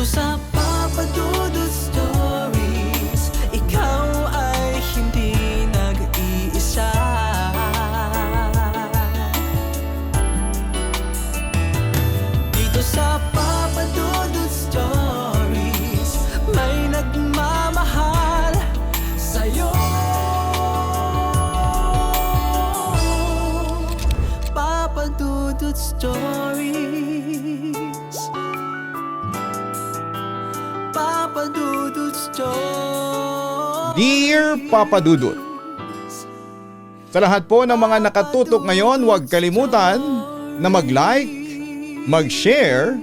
Dito sa Papa Dudut Stories, ikaw ay hindi nag-iisa. Dito sa Papa Dudut Stories, may nagmamahal sa'yo. Papa Dudut Stories, Papa Dudut Stories. Dear Papa Dudut, sa lahat po ng mga nakatutok ngayon, huwag kalimutan na mag-like, mag-share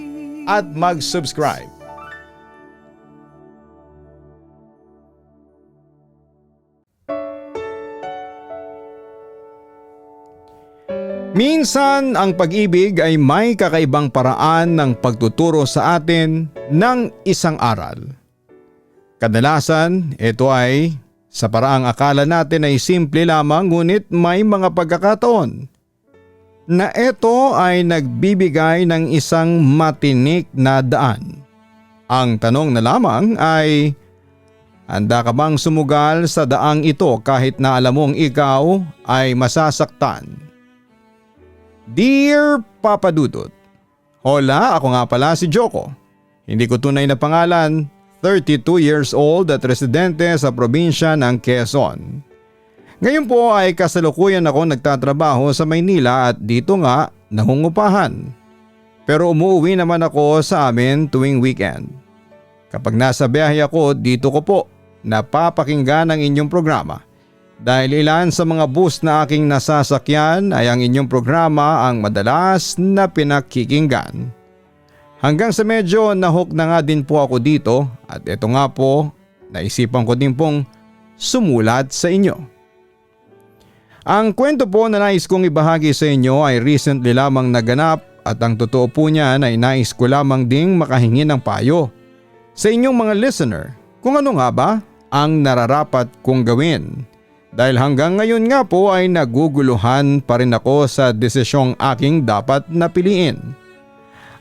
at mag-subscribe. Minsan ang pag-ibig ay may kakaibang paraan ng pagtuturo sa atin ng isang aral. Kadalasan ito ay sa paraang akala natin ay simple lamang, ngunit may mga pagkakataon na ito ay nagbibigay ng isang matinik na daan. Ang tanong na lamang ay, handa ka bang sumugal sa daang ito kahit na alam mong ikaw ay masasaktan? Dear Papa Dudut, hola, ako nga pala si Joko. Hindi ko tunay na pangalan, 32 years old at residente sa probinsya ng Quezon. Ngayon po ay kasalukuyan ako nagtatrabaho sa Maynila at dito nga nangungupahan. Pero umuwi naman ako sa amin tuwing weekend. Kapag nasa biyahe ako, dito ko po napapakinggan ang inyong programa. Dahil ilan sa mga bus na aking nasasakyan ay ang inyong programa ang madalas na pinakikinggan. Hanggang sa medyo nahook na nga din po ako dito at ito nga po, naisipan ko din pong sumulat sa inyo. Ang kwento po na nais kong ibahagi sa inyo ay recently lamang naganap at ang totoo po niyan ay nais ko lamang ding makahingi ng payo sa inyong mga listener kung ano nga ba ang nararapat kong gawin. Dahil hanggang ngayon nga po ay naguguluhan pa rin ako sa desisyong aking dapat napiliin.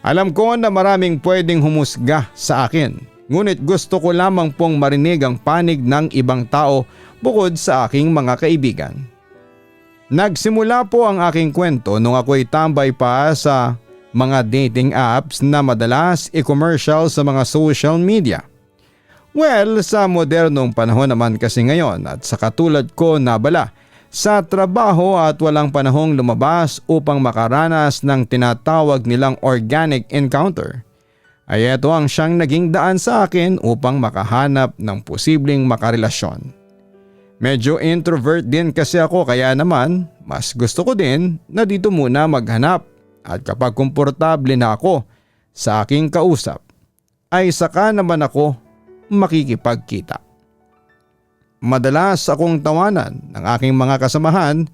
Alam ko na maraming pwedeng humusga sa akin, ngunit gusto ko lamang pong marinig ang panig ng ibang tao bukod sa aking mga kaibigan. Nagsimula po ang aking kwento nung ako'y tambay pa sa mga dating apps na madalas i-commercial sa mga social media. Well, sa modernong panahon naman kasi ngayon at sa katulad ko na bala sa trabaho at walang panahong lumabas upang makaranas ng tinatawag nilang organic encounter, ay ito ang siyang naging daan sa akin upang makahanap ng posibleng makarelasyon. Medyo introvert din kasi ako, kaya naman mas gusto ko din na dito muna maghanap at kapag komportable na ako sa aking kausap ay saka naman ako makikipagkita. Madalas akong tawanan ng aking mga kasamahan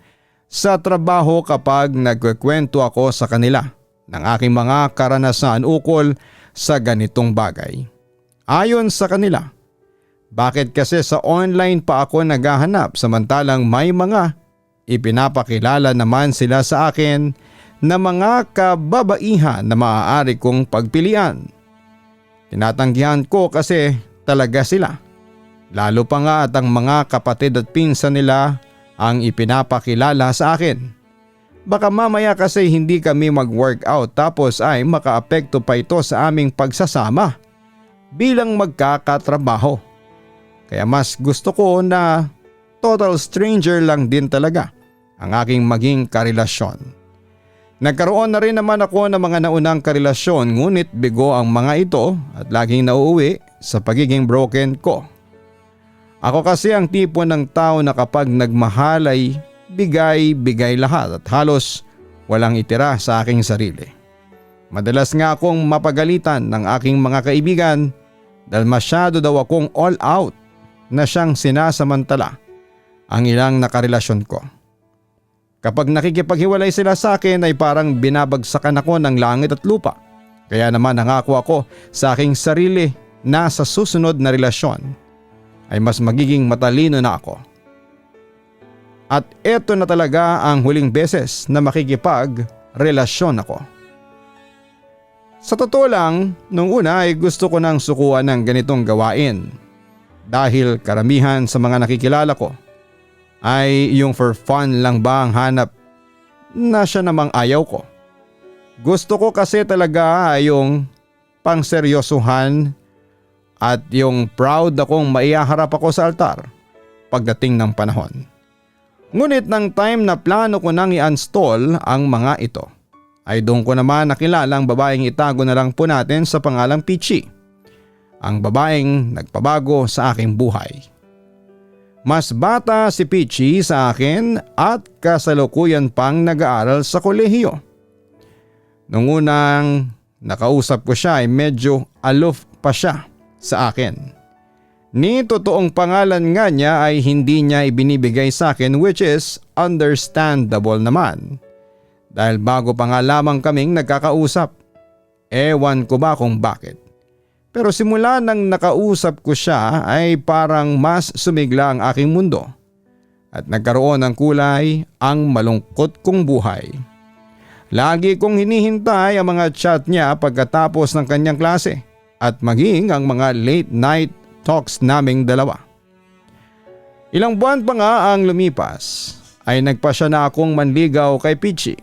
sa trabaho kapag nagkukwento ako sa kanila ng aking mga karanasan ukol sa ganitong bagay. Ayon sa kanila, bakit kasi sa online pa ako naghahanap samantalang may mga ipinapakilala naman sila sa akin na mga kababaihan na maaari kong pagpilian. Tinatanggihan ko kasi talaga sila. Lalo pa nga at ang mga kapatid at pinsan nila ang ipinapakilala sa akin. Baka mamaya kasi hindi kami mag-workout tapos ay makaapekto pa ito sa aming pagsasama bilang magkakatrabaho. Kaya mas gusto ko na total stranger lang din talaga ang aking maging karelasyon. Nagkaroon na rin naman ako ng mga naunang karelasyon, ngunit bigo ang mga ito at laging nauuwi sa pagiging broken ko. Ako kasi ang tipo ng tao na kapag nagmahal ay bigay lahat at halos walang itira sa aking sarili. Madalas nga akong mapagalitan ng aking mga kaibigan dahil masyado daw akong all out na siyang sinasamantala ang ilang nakarelasyon ko. Kapag nakikipaghiwalay sila sa akin ay parang binabagsakan ako ng langit at lupa. Kaya naman nangako ako sa aking sarili na sa susunod na relasyon ay mas magiging matalino na ako. At eto na talaga ang huling beses na makikipag-relasyon ako. Sa totoo lang, nung una ay gusto ko nang sukuan ng ganitong gawain dahil karamihan sa mga nakikilala ko ay yung for fun lang ba ang hanap na siya namang ayaw ko. Gusto ko kasi talaga ay yung pangseryosohan at yung proud akong maiharap ako sa altar pagdating ng panahon. Ngunit ng time na plano ko nang i-install ang mga ito, ay doon ko naman nakilala ang babaeng itago na lang po natin sa pangalang Peachy. Ang babaeng nagpabago sa aking buhay. Mas bata si Peachy sa akin at kasalukuyan pang nag-aaral sa kolehiyo. Nung unang nakausap ko siya ay medyo aloof pa siya sa akin. Ni totoong pangalan nga niya ay hindi niya ibinibigay sa akin, which is understandable naman. Dahil bago pa nga lamang kaming nagkakausap. Ewan ko ba kung bakit. Pero simula nang nakausap ko siya ay parang mas sumigla ang aking mundo. At nagkaroon ng kulay ang malungkot kong buhay. Lagi kong hinihintay ang mga chat niya pagkatapos ng kanyang klase at maging ang mga late night talks naming dalawa. Ilang buwan pa nga ang lumipas ay nagpa siya na akong manligaw kay Peachy.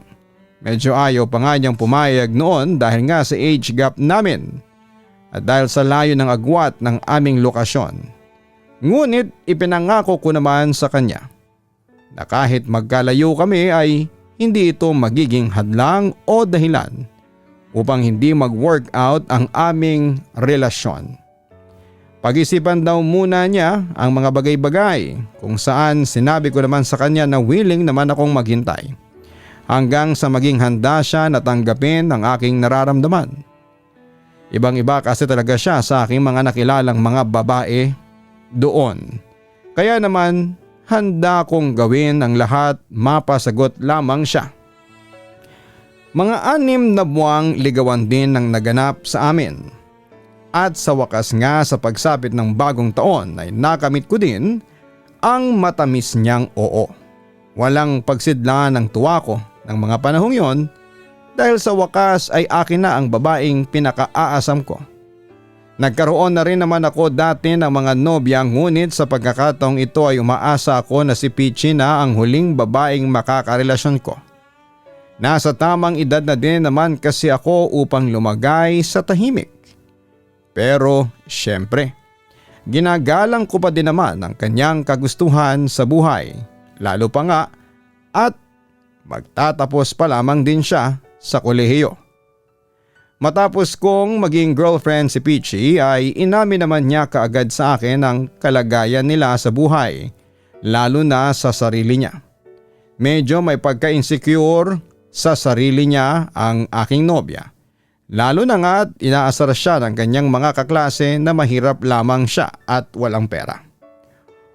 Medyo ayaw pa nga niyang pumayag noon dahil nga sa age gap namin at dahil sa layo ng agwat ng aming lokasyon. Ngunit ipinangako ko naman sa kanya na kahit magkalayo kami ay hindi ito magiging hadlang o dahilan upang hindi mag-workout ang aming relasyon. Pag-isipan daw muna niya ang mga bagay-bagay kung saan sinabi ko naman sa kanya na willing naman akong maghintay. Hanggang sa maging handa siya na tanggapin ang aking nararamdaman. Ibang-iba kasi talaga siya sa aking mga nakilalang mga babae doon. Kaya naman handa kong gawin ang lahat, mapasagot lamang siya. Mga 6 na buwang ligawan din ang naganap sa amin. At sa wakas nga sa pagsapit ng bagong taon ay nakamit ko din ang matamis niyang oo. Walang pagsidlaan ng tuwa ko ng mga panahong yon dahil sa wakas ay akin na ang babaeng pinakaaasam ko. Nagkaroon na rin naman ako dati ng mga nobya, ngunit sa pagkakataong ito ay umaasa ako na si Peachy na ang huling babaeng makakarelasyon ko. Nasa tamang edad na din naman kasi ako upang lumagay sa tahimik. Pero syempre, ginagalang ko pa din naman ang kanyang kagustuhan sa buhay, lalo pa nga at magtatapos pa lamang din siya sa kolehiyo. Matapos kong maging girlfriend si Peachy ay inamin naman niya kaagad sa akin ang kalagayan nila sa buhay, lalo na sa sarili niya. Medyo may pagka-insecure sa sarili niya ang aking nobya. Lalo na nga at inaasar siya ng kanyang mga kaklase na mahirap lamang siya at walang pera.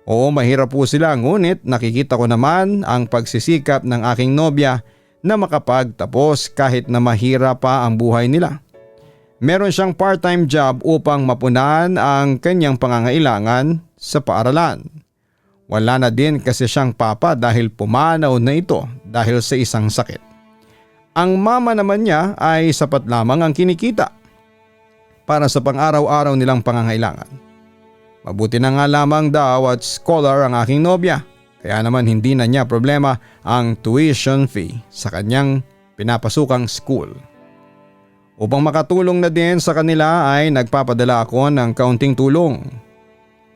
Oo, mahirap po sila, ngunit nakikita ko naman ang pagsisikap ng aking nobya na makapagtapos kahit na mahirap pa ang buhay nila. Meron siyang part-time job upang mapunan ang kanyang pangangailangan sa paaralan. Wala na din kasi siyang papa dahil pumanaw na ito dahil sa isang sakit. Ang mama naman niya ay sapat lamang ang kinikita para sa pang-araw-araw nilang pangangailangan. Mabuti na nga lamang daw at scholar ang aking nobya, kaya naman hindi na niya problema ang tuition fee sa kanyang pinapasukang school. Upang makatulong na din sa kanila ay nagpapadala ako ng kaunting tulong.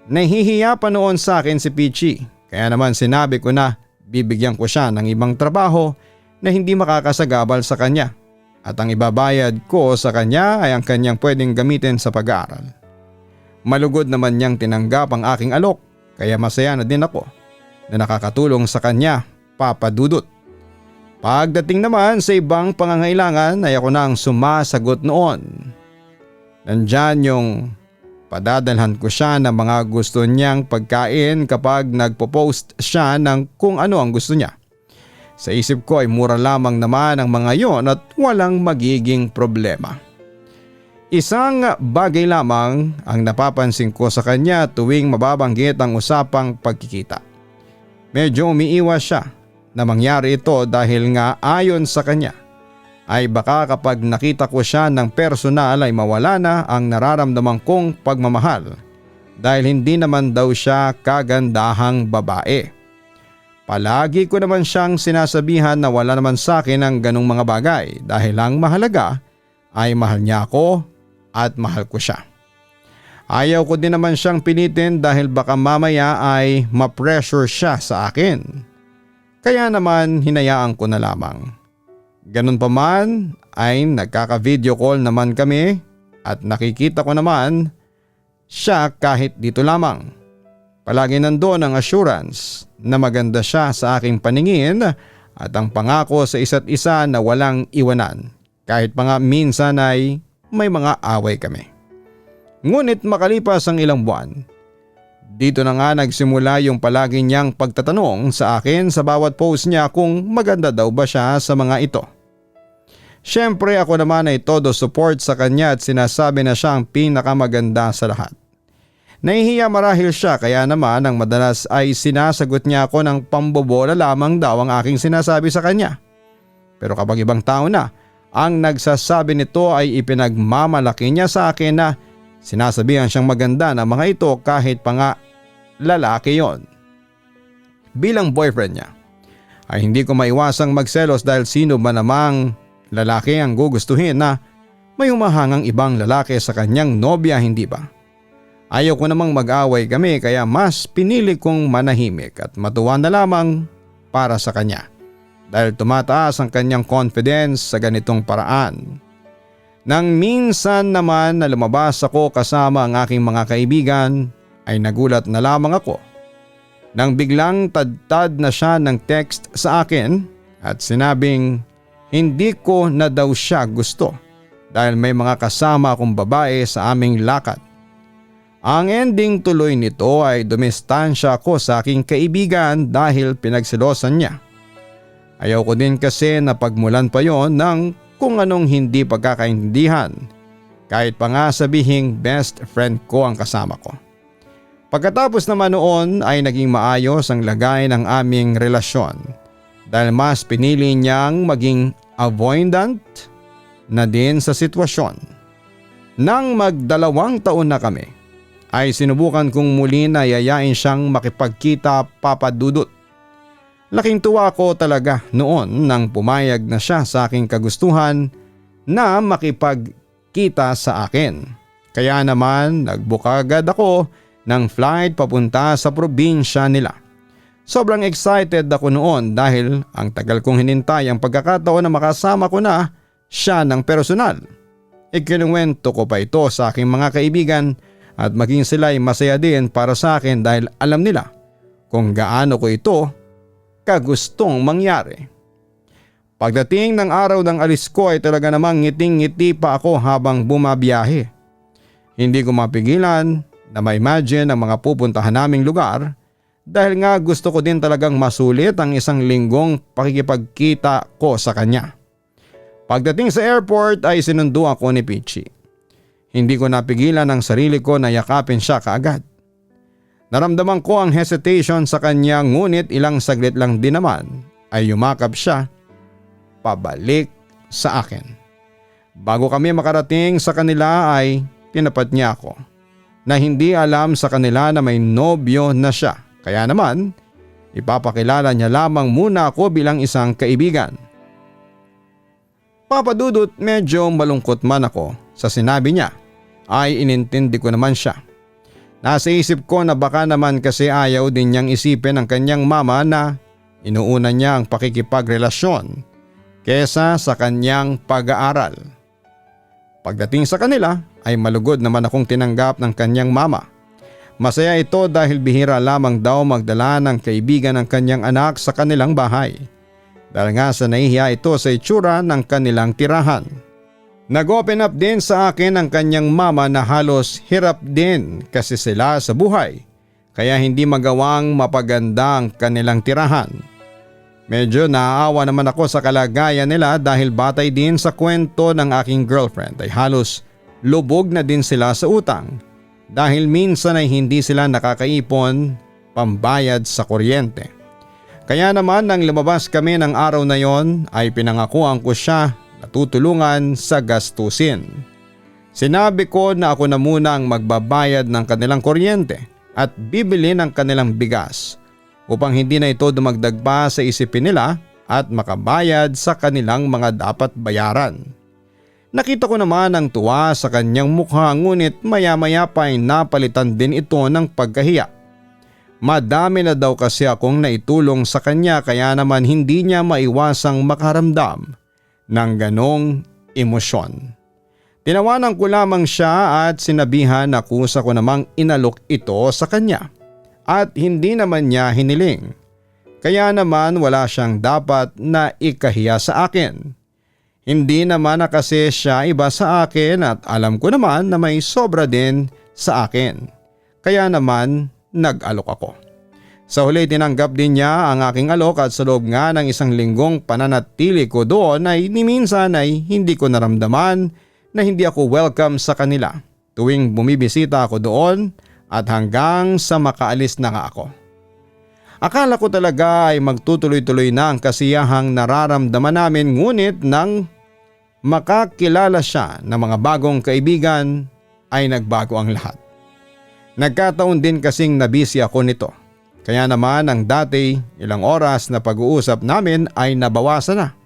Nahihiya pa noon sa akin si Peachy, kaya naman sinabi ko na bibigyan ko siya ng ibang trabaho na hindi makakasagabal sa kanya at ang ibabayad ko sa kanya ay ang kanyang pwedeng gamitin sa pag-aaral. Malugod naman niyang tinanggap ang aking alok, kaya masaya na din ako na nakakatulong sa kanya, Papa Dudut. Pagdating naman sa ibang pangangailangan ay ako na ang sumasagot noon. Nandyan yung padadalhan ko siya ng mga gusto niyang pagkain kapag nagpo-post siya ng kung ano ang gusto niya. Sa isip ko ay mura lamang naman ang mga yon at walang magiging problema. Isang bagay lamang ang napapansin ko sa kanya tuwing mababanggit ang usapang pagkikita. Medyo umiiwas siya na mangyari ito dahil nga ayon sa kanya ay baka kapag nakita ko siya ng personal ay mawala na ang nararamdaman kong pagmamahal dahil hindi naman daw siya kagandahang babae. Palagi ko naman siyang sinasabihan na wala naman sa akin ang ganong mga bagay dahil ang mahalaga ay mahal niya ako at mahal ko siya. Ayaw ko din naman siyang pilitin dahil baka mamaya ay ma-pressure siya sa akin. Kaya naman hinayaan ko na lamang. Ganun pa man ay nagkaka-video call naman kami at nakikita ko naman siya kahit dito lamang. Palagi nandoon ang assurance na maganda siya sa aking paningin at ang pangako sa isa't isa na walang iwanan kahit pa nga minsan ay may mga away kami. Ngunit makalipas ang ilang buwan, dito na nga nagsimula yung palagi niyang pagtatanong sa akin sa bawat post niya kung maganda daw ba siya sa mga ito. Siyempre ako naman ay todo support sa kanya at sinasabi na siya ang pinakamaganda sa lahat. Nahihiya marahil siya kaya naman ang madalas ay sinasagot niya ako ng pambobola lamang daw ang aking sinasabi sa kanya. Pero kapag ibang tao na ang nagsasabi nito ay ipinagmamalaki niya sa akin na sinasabihan siyang maganda na mga ito kahit pa nga lalaki yon. Bilang boyfriend niya ay hindi ko maiwasang magselos dahil sino ba namang lalaki ang gugustuhin na may humahangang ibang lalaki sa kanyang nobya, hindi ba? Ayaw ko namang mag-away kami kaya mas pinili kong manahimik at matuwa na lamang para sa kanya dahil tumataas ang kanyang confidence sa ganitong paraan. Nang minsan naman na lumabas ako kasama ang aking mga kaibigan ay nagulat na lamang ako nang biglang tad-tad na siya ng text sa akin at sinabing hindi ko na daw siya gusto dahil may mga kasama akong babae sa aming lakad. Ang ending tuloy nito ay dumistansya ako sa aking kaibigan dahil pinagselosan niya. Ayaw ko din kasi na pagmulan pa yon ng kung anong hindi pagkakaintindihan kahit pa nga sabihing best friend ko ang kasama ko. Pagkatapos naman noon ay naging maayos ang lagay ng aming relasyon. Dahil mas pinili niyang maging avoidant na din sa sitwasyon. Nang magdalawang taon na kami, ay sinubukan kong muli na yayain siyang makipagkita, Papa Dudut. Laking tuwa ko talaga noon nang pumayag na siya sa aking kagustuhan na makipagkita sa akin. Kaya naman nagbuka agad ako ng flight papunta sa probinsya nila. Sobrang excited ako noon dahil ang tagal kong hinintay ang pagkakataon na makasama ko na siya ng personal. Ikinuwento ko pa ito sa aking mga kaibigan at maging sila'y masaya din para sa akin dahil alam nila kung gaano ko ito kagustong mangyari. Pagdating ng araw ng alis ko ay talaga namang ngiting-ngiti pa ako habang bumabiyahe. Hindi ko mapigilan na ma-imagine ang mga pupuntahan naming lugar dahil nga gusto ko din talagang masulit ang isang linggong pakikipagkita ko sa kanya. Pagdating sa airport ay sinundo ako ni Peachy. Hindi ko napigilan ang sarili ko na yakapin siya kaagad. Naramdaman ko ang hesitation sa kanya ngunit ilang saglit lang din naman ay yumakap siya pabalik sa akin. Bago kami makarating sa kanila ay tinapat niya ako na hindi alam sa kanila na may nobyo na siya. Kaya naman, ipapakilala niya lamang muna ako bilang isang kaibigan. Papa Dudut, medyo malungkot man ako sa sinabi niya ay inintindi ko naman siya. Nasa isip ko na baka naman kasi ayaw din niyang isipin ng kanyang mama na inuuna niya ang pakikipagrelasyon kesa sa kanyang pag-aaral. Pagdating sa kanila ay malugod naman akong tinanggap ng kanyang mama. Masaya ito dahil bihira lamang daw magdala ng kaibigan ng kanyang anak sa kanilang bahay. Dahil nga sa nahihiya ito sa itsura ng kanilang tirahan. Nag-open up din sa akin ang kanyang mama na halos hirap din kasi sila sa buhay. Kaya hindi magawang mapaganda ang kanilang tirahan. Medyo naaawa naman ako sa kalagayan nila dahil batay din sa kwento ng aking girlfriend ay halos lubog na din sila sa utang. Dahil minsan ay hindi sila nakakaipon pambayad sa kuryente. Kaya naman nang lumabas kami ng araw na yon ay pinangakuan ko siya natutulungan sa gastusin. Sinabi ko na ako na muna ang magbabayad ng kanilang kuryente at bibili ng kanilang bigas upang hindi na ito dumagdag pa sa isipin nila at makabayad sa kanilang mga dapat bayaran. Nakita ko naman ang tuwa sa kanyang mukha ngunit maya-maya pa ay napalitan din ito ng pagkahiya. Madami na daw kasi akong naitulong sa kanya kaya naman hindi niya maiwasang makaramdam ng ganong emosyon. Tinawanan ko lamang siya at sinabihan na kusa ko namang inalok ito sa kanya at hindi naman niya hiniling. Kaya naman wala siyang dapat na ikahiya sa akin. Hindi naman na kasi siya iba sa akin at alam ko naman na may sobra din sa akin. Kaya naman nag-alok ako. Sa huli tinanggap din niya ang aking alok at sa loob nga ng 1 linggong pananatili ko doon ay minsan ay hindi ko naramdaman na hindi ako welcome sa kanila tuwing bumibisita ako doon at hanggang sa makaalis na nga ako. Akala ko talaga ay magtutuloy-tuloy na ang kasiyahang nararamdaman namin ngunit nang makakilala siya ng mga bagong kaibigan ay nagbago ang lahat. Nagkataon din kasing nabisi ako nito. Kaya naman ang dati ilang oras na pag-uusap namin ay nabawasan na.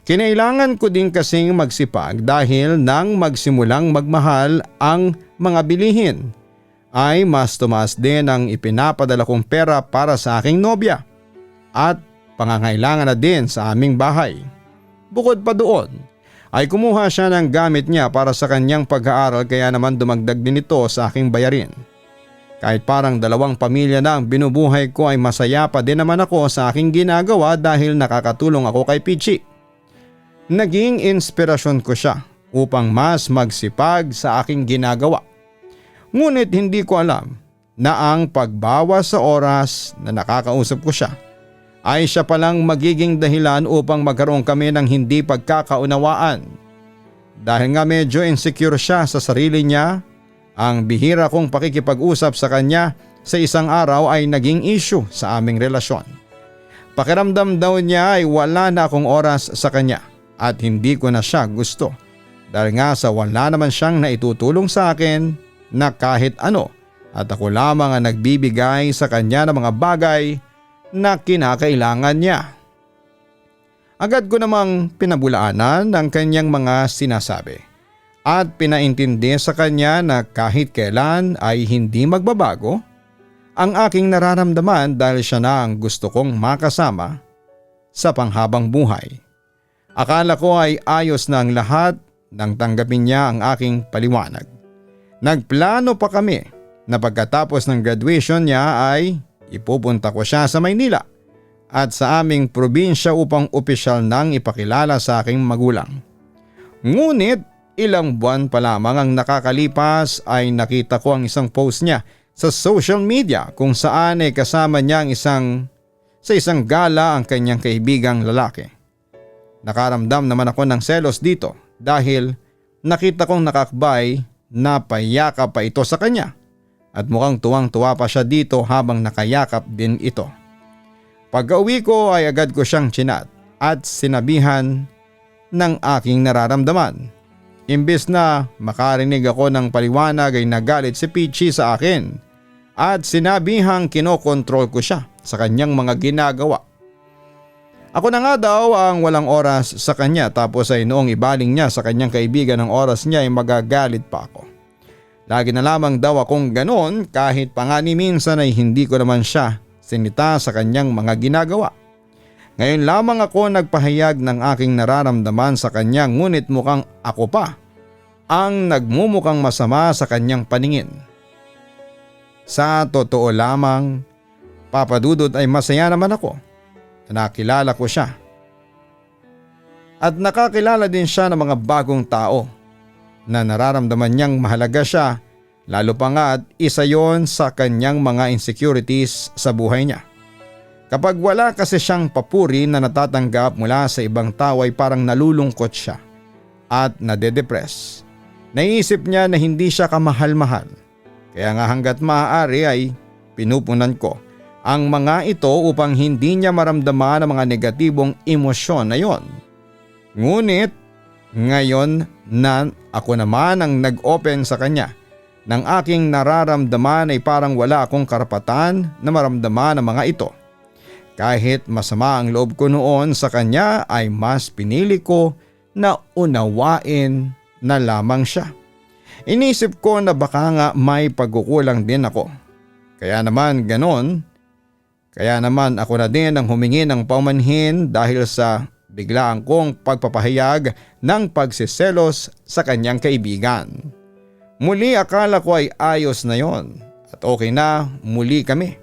Kinailangan ko din kasing magsipag dahil nang magsimulang magmahal ang mga bilihin ay mas tumaas din ang ipinapadala kong pera para sa aking nobya at pangangailangan na din sa aming bahay. Bukod pa doon ay kumuha siya ng gamit niya para sa kanyang pag-aaral kaya naman dumagdag din ito sa aking bayarin. Kahit parang 2 pamilya na ang binubuhay ko ay masaya pa din naman ako sa aking ginagawa dahil nakakatulong ako kay Pichi. Naging inspirasyon ko siya upang mas magsipag sa aking ginagawa. Ngunit hindi ko alam na ang pagbawas sa oras na nakakausap ko siya ay siya palang magiging dahilan upang magkaroon kami ng hindi pagkakaunawaan. Dahil nga medyo insecure siya sa sarili niya, ang bihira kong pakikipag-usap sa kanya sa isang araw ay naging issue sa aming relasyon. Pakiramdam daw niya ay wala na akong oras sa kanya at hindi ko na siya gusto dahil nga sa wala naman siyang naitutulong sa akin na kahit ano at ako lamang ang nagbibigay sa kanya ng mga bagay na kinakailangan niya. Agad ko namang pinabulaanan ang kanyang mga sinasabi at pinaintindi sa kanya na kahit kailan ay hindi magbabago ang aking nararamdaman dahil siya na ang gusto kong makasama sa panghabang buhay. Akala ko ay ayos na ang lahat nang tanggapin niya ang aking paliwanag. Nagplano pa kami na pagkatapos ng graduation niya ay ipupunta ko siya sa Maynila at sa aming probinsya upang opisyal nang ipakilala sa aking magulang. Ngunit ilang buwan pa lamang ang nakakalipas ay nakita ko ang isang post niya sa social media kung saan ay kasama niya sa isang gala ang kanyang kaibigang lalaki. Nakaramdam naman ako ng selos dito dahil nakita kong nakakbay na payakap pa ito sa kanya at mukhang tuwang-tuwa pa siya dito habang nakayakap din ito. Pagka-uwi ko ay agad ko siyang chinat at sinabihan ng aking nararamdaman. Imbes na makarinig ako ng paliwanag ay nagalit si Pichi sa akin at sinabihang kinokontrol ko siya sa kanyang mga ginagawa. Ako na nga daw ang walang oras sa kanya tapos ay noong ibaling niya sa kanyang kaibigan ng oras niya ay magagalit pa ako. Lagi na lamang daw akong ganon kahit pa nga ni minsan ay hindi ko naman siya sinita sa kanyang mga ginagawa. Ngayon lamang ako nagpahayag ng aking nararamdaman sa kanya ngunit mukhang ako pa ang nagmumukhang masama sa kanyang paningin. Sa totoo lamang, Papa Dudut ay masaya naman ako na nakilala ko siya. At nakakilala din siya ng mga bagong tao na nararamdaman niyang mahalaga siya lalo pa nga at isa yon sa kanyang mga insecurities sa buhay niya. Kapag wala kasi siyang papuri na natatanggap mula sa ibang tao ay parang nalulungkot siya at nade-depress. Naisip niya na hindi siya kamahal-mahal. Kaya nga hanggat maaari ay pinupunan ko ang mga ito upang hindi niya maramdaman ang mga negatibong emosyon na yon. Ngunit Ngayon na ako naman ang nag-open sa kanya ng aking nararamdaman ay parang wala akong karapatan na maramdaman ang mga ito. Kahit masama ang loob ko noon sa kanya ay mas pinili ko na unawain na lamang siya. Inisip ko na baka nga may pagkukulang din ako. Kaya naman ako na din ang humingi ng paumanhin dahil sa biglaan kong pagpapahayag ng pagsiselos sa kanyang kaibigan. Muli akala ko ay ayos na yon at okay na muli kami.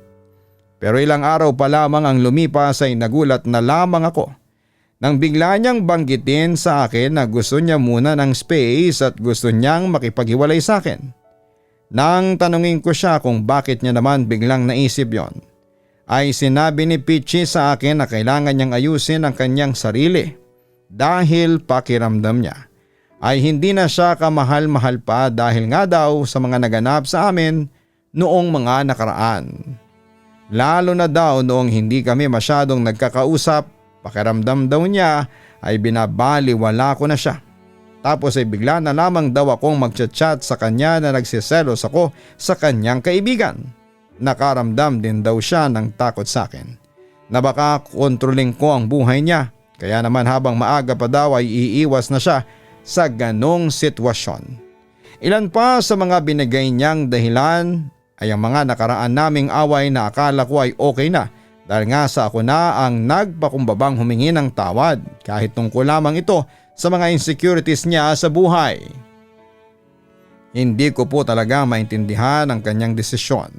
Pero ilang araw pa lamang ang lumipas ay nagulat na lamang ako nang bigla niyang banggitin sa akin na gusto niya muna ng space at gusto niyang makipaghiwalay sa akin. Nang tanungin ko siya kung bakit niya naman biglang naisip yon, ay sinabi ni Peachy sa akin na kailangan niyang ayusin ang kanyang sarili dahil pakiramdam niya ay hindi na siya kamahal-mahal pa dahil nga daw sa mga naganap sa amin noong mga nakaraan. Lalo na daw noong hindi kami masyadong nagkakausap, pakiramdam daw niya ay binabaliwala ko na siya. Tapos ay bigla na lamang daw akong magchat-chat sa kanya na nagsiselos ako sa kanyang kaibigan. Nakaramdam din daw siya ng takot sa akin na baka kontroling ko ang buhay niya, kaya naman habang maaga pa daw ay iiwas na siya sa ganong sitwasyon. Ilan pa sa mga binigay niyang dahilan ay ang mga nakaraan naming away na akala ko ay okay na dahil nga sa ako na ang nagpakumbabang humingi ng tawad kahit tungkol lamang ito sa mga insecurities niya sa buhay. Hindi ko po talaga maintindihan ang kanyang desisyon.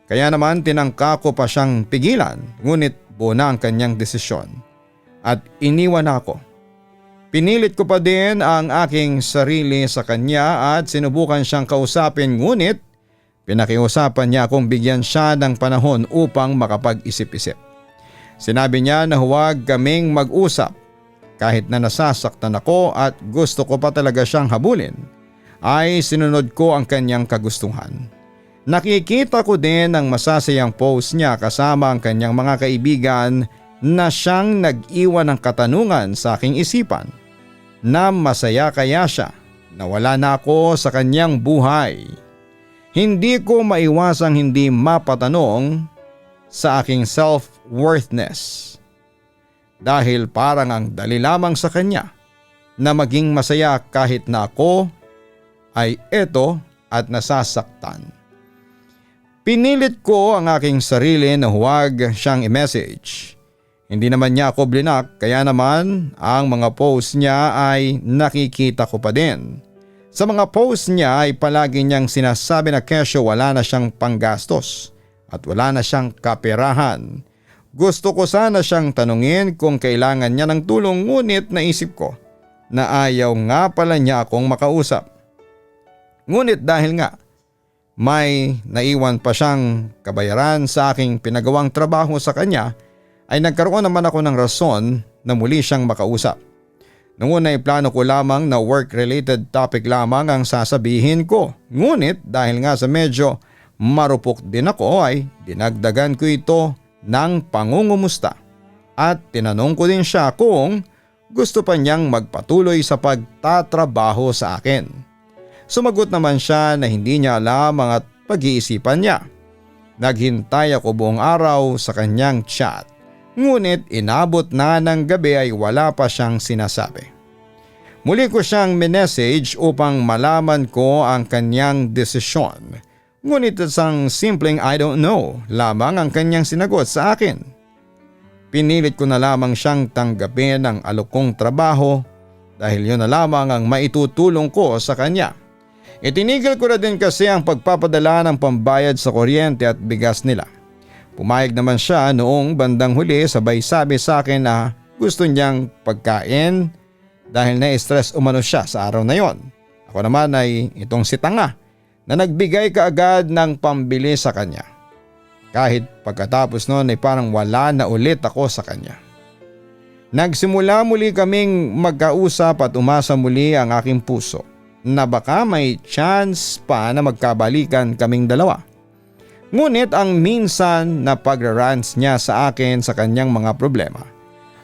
Kaya naman tinangka ko pa siyang pigilan, ngunit buo na ang kanyang desisyon at iniwan ako. Pinilit ko pa din ang aking sarili sa kanya at sinubukan siyang kausapin, ngunit pinakiusapan niya akong bigyan siya ng panahon upang makapag-isip-isip. Sinabi niya na huwag kaming mag-usap kahit na nasasaktan ako at gusto ko pa talaga siyang habulin, ay sinunod ko ang kanyang kagustuhan. Nakikita ko din ang masasayang post niya kasama ang kanyang mga kaibigan na siyang nag-iwan ng katanungan sa aking isipan na masaya kaya siya na wala na ako sa kanyang buhay. Hindi ko maiwasang hindi mapatanong sa aking self-worthness dahil parang ang dali lamang sa kanya na maging masaya kahit na ako ay eto at nasasaktan. Pinilit ko ang aking sarili na huwag siyang i-message. Hindi naman niya ako blinak, kaya naman ang mga post niya ay nakikita ko pa din. Sa mga post niya ay palagi niyang sinasabi na kesyo wala na siyang panggastos at wala na siyang kaperahan. Gusto ko sana siyang tanungin kung kailangan niya ng tulong, ngunit naisip ko na ayaw nga pala niya akong makausap. Ngunit dahil nga may naiwan pa siyang kabayaran sa aking pinagawang trabaho sa kanya, ay nagkaroon naman ako ng rason na muli siyang makausap. Noong una ay plano ko lamang na work-related topic lamang ang sasabihin ko. Ngunit dahil nga sa medyo marupok din ako ay dinagdagan ko ito ng pangungumusta. At tinanong ko din siya kung gusto pa niyang magpatuloy sa pagtatrabaho sa akin. Sumagot naman siya na hindi niya alam ang pag-iisipan niya. Naghintay ako buong araw sa kanyang chat. Ngunit inabot na ng gabi ay wala pa siyang sinasabi. Muli ko siyang minessage upang malaman ko ang kanyang desisyon. Ngunit isang simpleng I don't know lamang ang kanyang sinagot sa akin. Pinilit ko na lamang siyang tanggapin ang alok kong trabaho dahil yun na lamang ang maitutulong ko sa kanya. Itinigil ko na din kasi ang pagpapadala ng pambayad sa kuryente at bigas nila. Pumayag naman siya noong bandang huli, sabay sabi sa akin na gusto niyang pagkain dahil na-stress umano siya sa araw na yon. Ako naman ay itong si Tanga na nagbigay kaagad ng pambili sa kanya. Kahit pagkatapos noon ay parang wala na ulit ako sa kanya. Nagsimula muli kaming magkausap at umasa muli ang aking puso na baka may chance pa na magkabalikan kaming dalawa. Ngunit ang minsan na pagrarants niya sa akin sa kanyang mga problema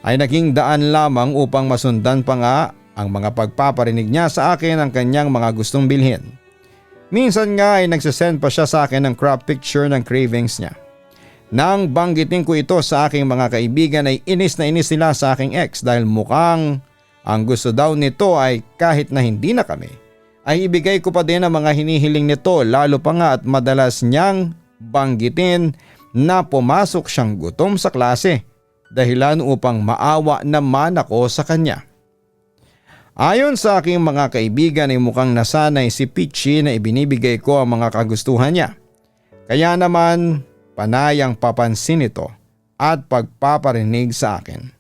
ay naging daan lamang upang masundan pa nga ang mga pagpaparinig niya sa akin ng kanyang mga gustong bilhin. Minsan nga ay nagsasend pa siya sa akin ng crop picture ng cravings niya. Nang banggitin ko ito sa aking mga kaibigan ay inis na inis sila sa aking ex dahil mukhang ang gusto daw nito ay kahit na hindi na kami ay ibigay ko pa din ang mga hinihiling nito, lalo pa nga at madalas niyang banggitin na pumasok siyang gutom sa klase dahilan upang maawa naman ako sa kanya. Ayon sa aking mga kaibigan ay mukhang nasanay si Peachy na ibinibigay ko ang mga kagustuhan niya. Kaya naman panay ang papansin nito at pagpaparinig sa akin.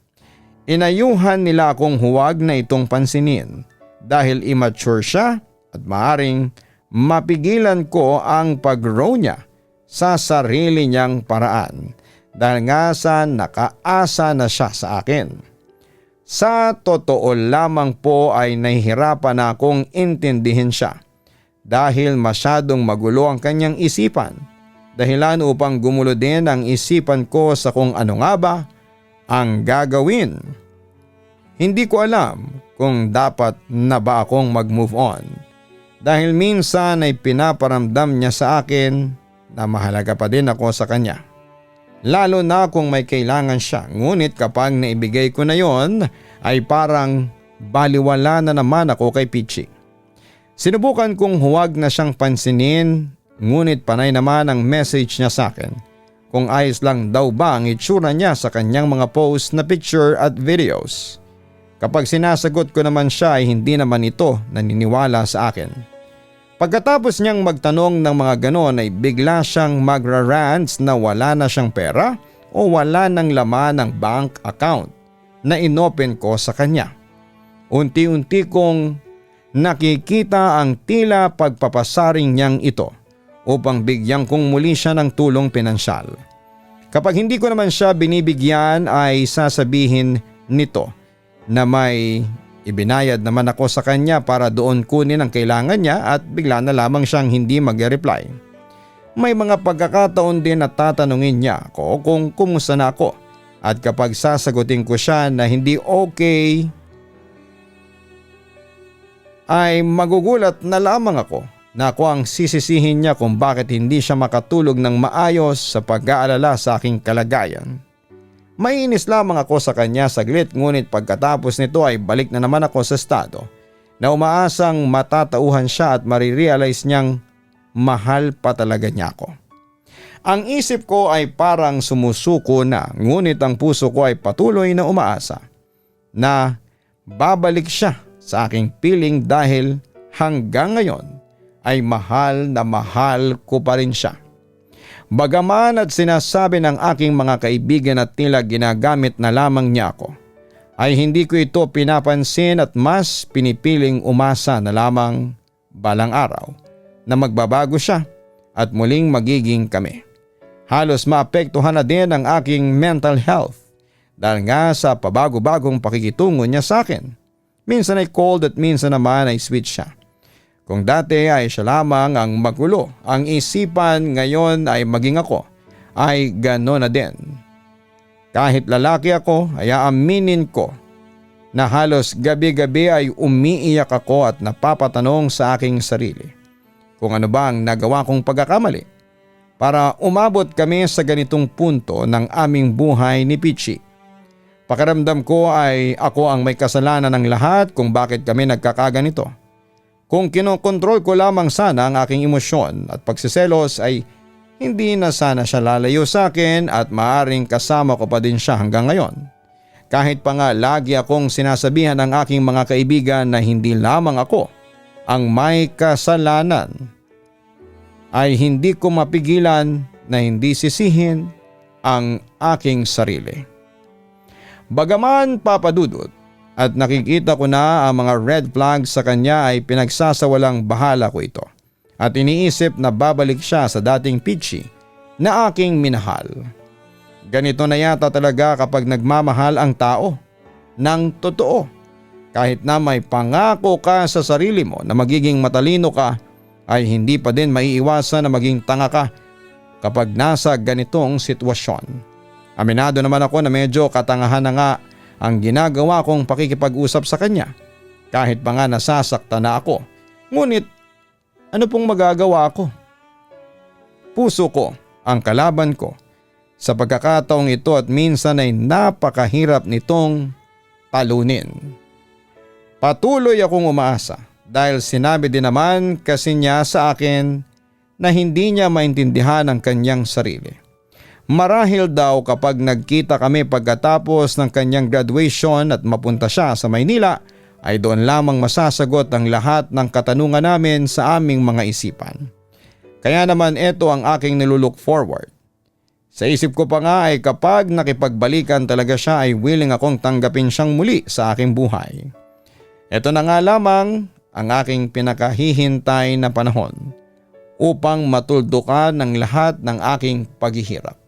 Inayuhan nila akong huwag na itong pansinin dahil immature siya at maaring mapigilan ko ang pag-grow niya sa sarili niyang paraan dahil nga sa nakaasa na siya sa akin. Sa totoo lamang po ay nahihirapan na akong intindihin siya dahil masyadong magulo ang kanyang isipan, dahilan upang gumulo din ang isipan ko sa kung ano nga ba ang gagawin. Hindi ko alam kung dapat na ba akong mag-move on dahil minsan ay pinaparamdam niya sa akin na mahalaga pa din ako sa kanya. Lalo na kung may kailangan siya, ngunit kapag naibigay ko na yon ay parang baliwala na naman ako kay Peachy. Sinubukan kong huwag na siyang pansinin, ngunit panay naman ang message niya sa akin kung ayos lang daw ba ang itsura niya sa kanyang mga post na picture at videos. Kapag sinasagot ko naman siya ay hindi naman ito naniniwala sa akin. Pagkatapos niyang magtanong ng mga ganon ay bigla siyang magra-rants na wala na siyang pera o wala ng laman ng bank account na inopen ko sa kanya. Unti-unti kong nakikita ang tila pagpapasaring niyang ito upang bigyan kong muli siya ng tulong pinansyal. Kapag hindi ko naman siya binibigyan ay sasabihin nito na may ibinayad naman ako sa kanya para doon kunin ang kailangan niya at bigla na lamang siyang hindi mag-reply. May mga pagkakataon din na tatanungin niya ako kung kumusta na ako at kapag sasagutin ko siya na hindi okay ay magugulat na lamang ako na ako ang sisisihin niya kung bakit hindi siya makatulog ng maayos sa pag-aalala sa aking kalagayan. Mainis lamang ako sa kanya saglit, ngunit pagkatapos nito ay balik na naman ako sa estado na umaasang matatauhan siya at marirealize niyang mahal pa talaga niya ako. Ang isip ko ay parang sumusuko na, ngunit ang puso ko ay patuloy na umaasa na babalik siya sa aking piling dahil hanggang ngayon ay mahal na mahal ko pa rin siya. Bagaman at sinasabi ng aking mga kaibigan at tila ginagamit na lamang niya ako, ay hindi ko ito pinapansin at mas pinipiling umasa na lamang balang araw na magbabago siya at muling magiging kami. Halos maapektuhan na din ang aking mental health dahil nga sa pabago-bagong pakikitungo niya sa akin. Minsan ay cold at minsan naman ay sweet siya. Kung dati ay siya lamang ang magulo, ang isipan ngayon ay maging ako, ay gano'n na din. Kahit lalaki ako ay aaminin ko na halos gabi-gabi ay umiiyak ako at napapatanong sa aking sarili kung ano ba ang nagawa kong pagkakamali para umabot kami sa ganitong punto ng aming buhay ni Peachy. Pakiramdam ko ay ako ang may kasalanan ng lahat kung bakit kami nagkakaganito. Kung kinokontrol ko lamang sana ang aking emosyon at pagsiselos ay hindi na sana siya lalayo sa akin at maaring kasama ko pa din siya hanggang ngayon. Kahit pa nga lagi akong sinasabihan ng aking mga kaibigan na hindi lamang ako ang may kasalanan, ay hindi ko mapigilan na hindi sisihin ang aking sarili. Bagaman papadudot at nakikita ko na ang mga red flags sa kanya ay pinagsasawalang bahala ko ito at iniisip na babalik siya sa dating Peachy na aking minahal. Ganito na yata talaga kapag nagmamahal ang tao ng totoo. Kahit na may pangako ka sa sarili mo na magiging matalino ka, ay hindi pa din maiiwasan na maging tanga ka kapag nasa ganitong sitwasyon. Aminado naman ako na medyo katangahan na nga ang ginagawa kong pakikipag-usap sa kanya. Kahit pa nga nasasaktan na ako. Ngunit ano pong magagawa ko? Puso ko ang kalaban ko. Sa pagkakataong ito at minsan ay napakahirap nitong talunin. Patuloy akong umaasa dahil sinabi din naman kasi niya sa akin na hindi niya maintindihan ang kanyang sarili. Marahil daw kapag nagkita kami pagkatapos ng kanyang graduation at mapunta siya sa Maynila ay doon lamang masasagot ang lahat ng katanungan namin sa aming mga isipan. Kaya naman ito ang aking nilulook forward. Sa isip ko pa nga ay kapag nakipagbalikan talaga siya ay willing akong tanggapin siyang muli sa aking buhay. Ito na nga lamang ang aking pinakahihintay na panahon upang matuldukan ang lahat ng aking paghihirap.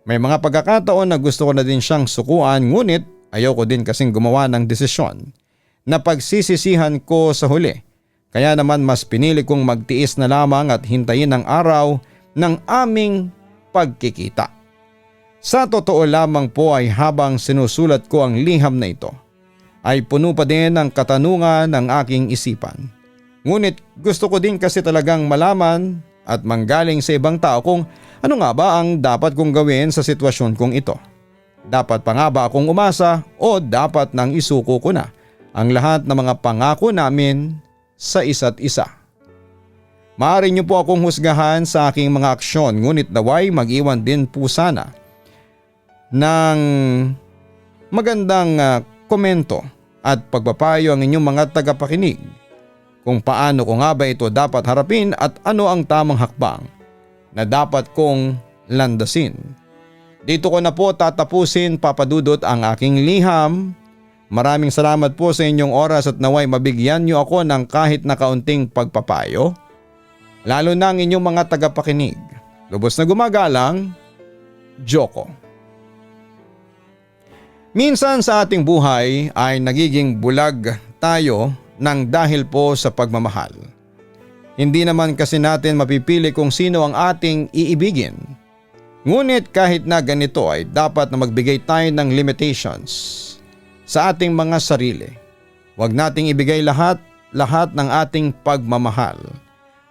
May mga pagkakataon na gusto ko na din siyang sukuan ngunit ayoko din kasing gumawa ng desisyon na pagsisisihan ko sa huli. Kaya naman mas pinili kong magtiis na lamang at hintayin ang araw ng aming pagkikita. Sa totoo lamang po ay habang sinusulat ko ang liham na ito, ay puno pa din ng katanungan ng aking isipan. Ngunit gusto ko din kasi talagang malaman at manggaling sa ibang tao kung ano nga ba ang dapat kong gawin sa sitwasyon kong ito. Dapat pa nga ba akong umasa o dapat nang isuko ko na ang lahat ng mga pangako namin sa isa't isa? Maaari niyo po akong husgahan sa aking mga aksyon ngunit naway mag-iwan din po sana ng magandang komento at pagpapayo ang inyong mga tagapakinig kung paano ko nga ba ito dapat harapin at ano ang tamang hakbang na dapat kong landasin. Dito ko na po tatapusin, Papa Dudut, ang aking liham. Maraming salamat po sa inyong oras at naway mabigyan niyo ako ng kahit na kaunting pagpapayo. Lalo na ang inyong mga tagapakinig. Lubos na gumagalang, Joko. Minsan sa ating buhay ay nagiging bulag tayo ng dahil po sa pagmamahal. Hindi naman kasi natin mapipili kung sino ang ating iibigin. Ngunit kahit na ganito ay dapat na magbigay tayo ng limitations sa ating mga sarili. Huwag nating ibigay lahat ng ating pagmamahal.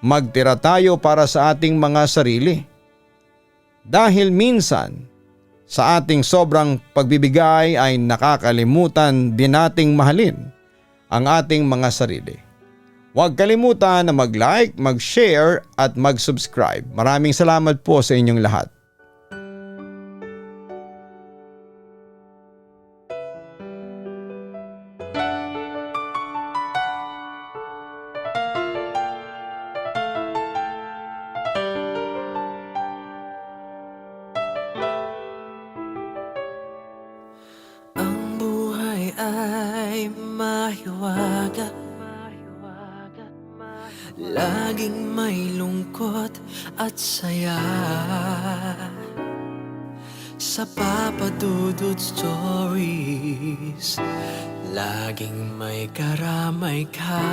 Magtira tayo para sa ating mga sarili. Dahil minsan, sa ating sobrang pagbibigay ay nakakalimutan din nating mahalin ang ating mga sarili. Huwag kalimutan na mag-like, mag-share at mag-subscribe. Maraming salamat po sa inyong lahat. Ay mahiwaga, laging may lungkot at saya. Sa Papa Dudut Stories, laging may karamay ka.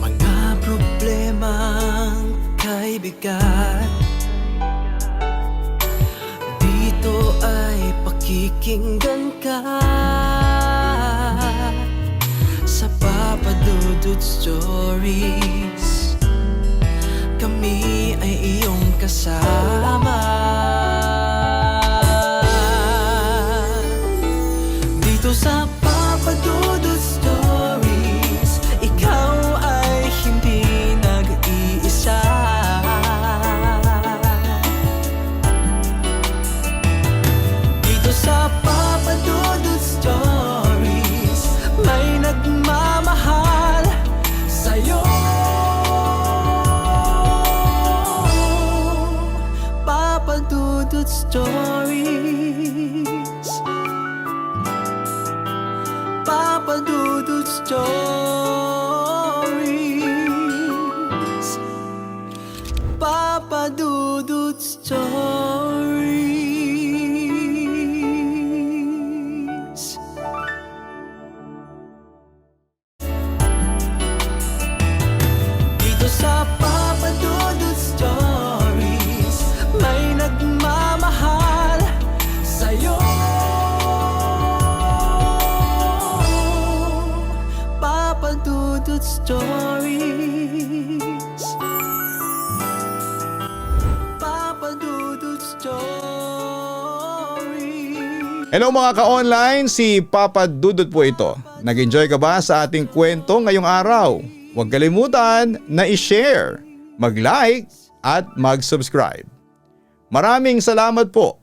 Mga problemang kaibigan, ay pakikinggan ka sa Papa Dudut Stories. Kami ay iyong kasama dito sa Papa Dudut Stories. Ikaw ay hindi nag-iisa. Sa Papa Dudut Stories, may nagmamahal sa'yo. Papa Dudut Stories, Papa Dudut Stories, Papa Dudut Stories. Sa Papa Dudut Stories, may nagmamahal Stories. Papa Dudut Stories. Hello mga ka-online, si Papa Dudut po ito. Nag-enjoy ka ba sa ating kwento ngayong araw? Huwag kalimutan na i-share, mag-like at mag-subscribe. Maraming salamat po.